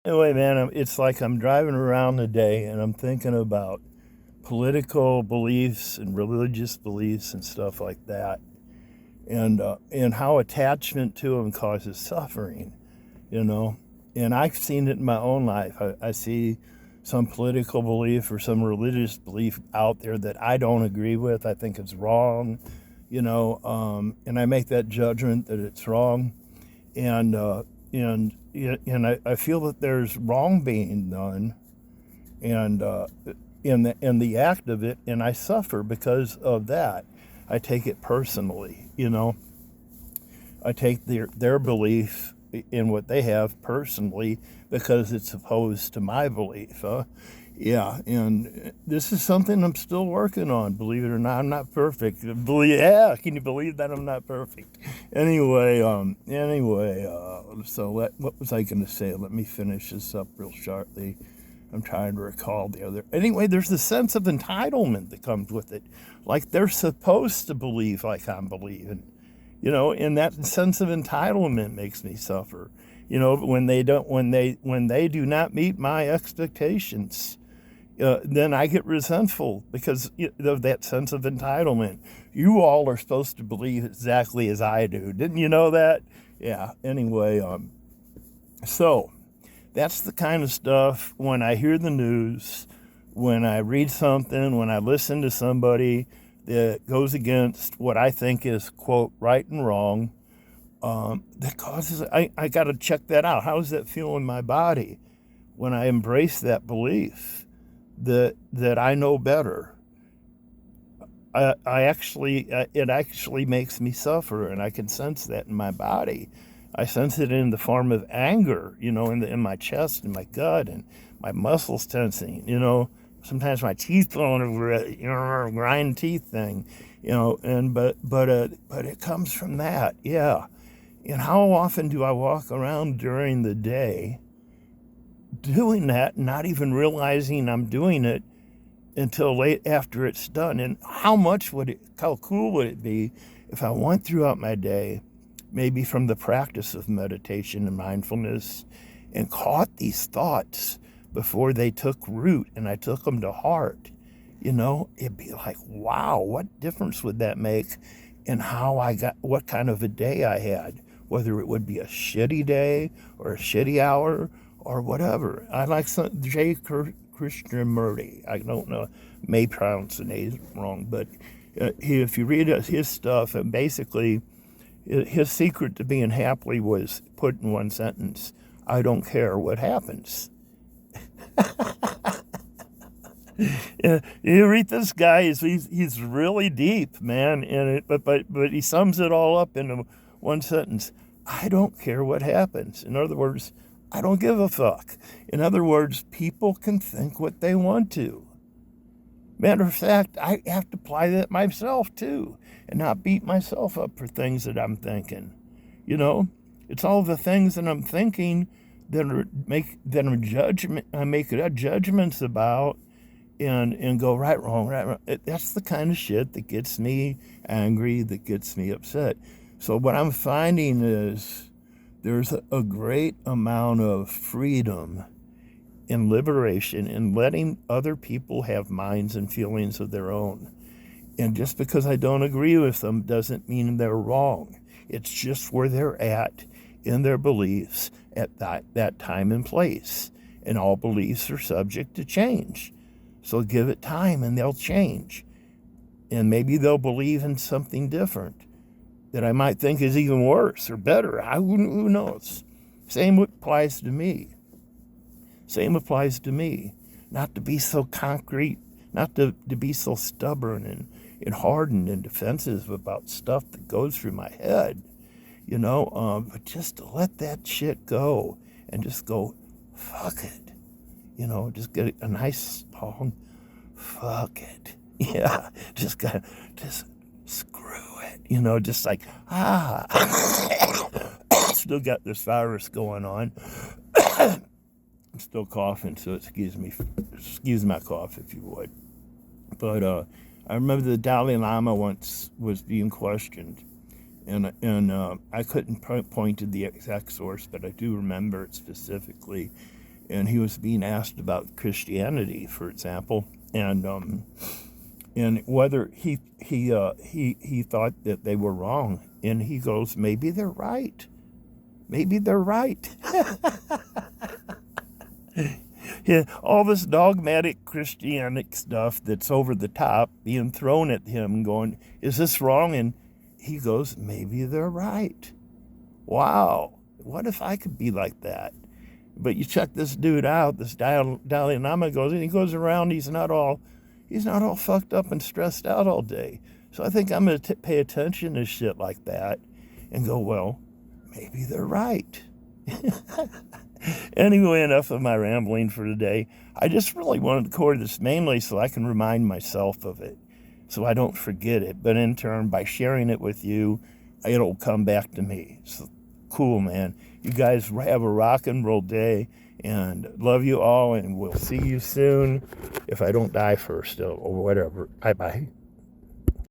Anyway, man, it's like I'm driving around today and I'm thinking about political beliefs and religious beliefs and stuff like that, and how attachment to them causes suffering, you know. And I've seen it in my own life. I see some political belief or some religious belief out there that I don't agree with. I think it's wrong, and I make that judgment that it's wrong, and I feel that there's wrong being done, and in the act of it, and I suffer because of that. I take it personally, I take their belief in what they have personally because it's opposed to my belief. Yeah, and this is something I'm still working on. Believe it or not, I'm not perfect. Yeah, can you believe that I'm not perfect? What was I going to say? Let me finish this up real shortly. I'm trying to recall the other. Anyway, there's the sense of entitlement that comes with it. Like they're supposed to believe like I'm believing, and that sense of entitlement makes me suffer. When they do not meet my expectations, then I get resentful because of that sense of entitlement. You all are supposed to believe exactly as I do. Didn't you know that? Yeah. Anyway, so that's the kind of stuff when I hear the news, when I read something, when I listen to somebody that goes against what I think is, quote, right and wrong, that causes, I got to check that out. How does that feel in my body when I embrace that belief that I know better? It actually makes me suffer, and I can sense that in my body. I sense it in the form of anger, in my chest and my gut and my muscles tensing, sometimes my teeth blowing over it, grind teeth thing, but it comes from that, yeah. And how often do I walk around during the day doing that, not even realizing I'm doing it until late after it's done? And how cool would it be if I went throughout my day, maybe from the practice of meditation and mindfulness, and caught these thoughts before they took root and I took them to heart? It'd be like, wow, what difference would that make in what kind of a day I had, whether it would be a shitty day or a shitty hour or whatever. I like J. Krishnamurti. I don't know, may pronounce the name wrong, but if you read his stuff, and basically his secret to being happy was put in one sentence: I don't care what happens. You read this guy; he's really deep, man. But he sums it all up into one sentence: I don't care what happens. In other words, I don't give a fuck. In other words, people can think what they want to. Matter of fact, I have to apply that myself too, and not beat myself up for things that I'm thinking. You know, it's all the things that I'm thinking I make judgments about, and go right, wrong, right, wrong. That's the kind of shit that gets me angry, that gets me upset. So what I'm finding is there's a great amount of freedom and liberation in letting other people have minds and feelings of their own. And just because I don't agree with them doesn't mean they're wrong. It's just where they're at in their beliefs at that time and place. And all beliefs are subject to change. So give it time and they'll change. And maybe they'll believe in something different that I might think is even worse or better. Who knows? Same applies to me. Same applies to me. Not to be so concrete, not to be so stubborn and hardened and defensive about stuff that goes through my head, but just to let that shit go and just go, fuck it. Just get a nice long fuck it. Yeah, just screw it. Just like, still got this virus going on. I'm still coughing, so excuse my cough if you would. But I remember the Dalai Lama once was being questioned, and I couldn't point to the exact source, but I do remember it specifically. and he was being asked about Christianity, for example, and whether he thought that they were wrong, and he goes, maybe they're right. Maybe they're right. Yeah, all this dogmatic Christianic stuff that's over the top being thrown at him, going, is this wrong? And he goes, maybe they're right. Wow, what if I could be like that? But you check this dude out, this Dalai Lama goes, and he goes around, he's not all fucked up and stressed out all day. So I think I'm going to pay attention to shit like that and go, well, maybe they're right. Anyway, enough of my rambling for today. I just really wanted to record this mainly so I can remind myself of it, so I don't forget it. But in turn, by sharing it with you, it'll come back to me. So cool, man. You guys have a rock and roll day, and love you all, and we'll see you soon if I don't die first or whatever. Bye-bye.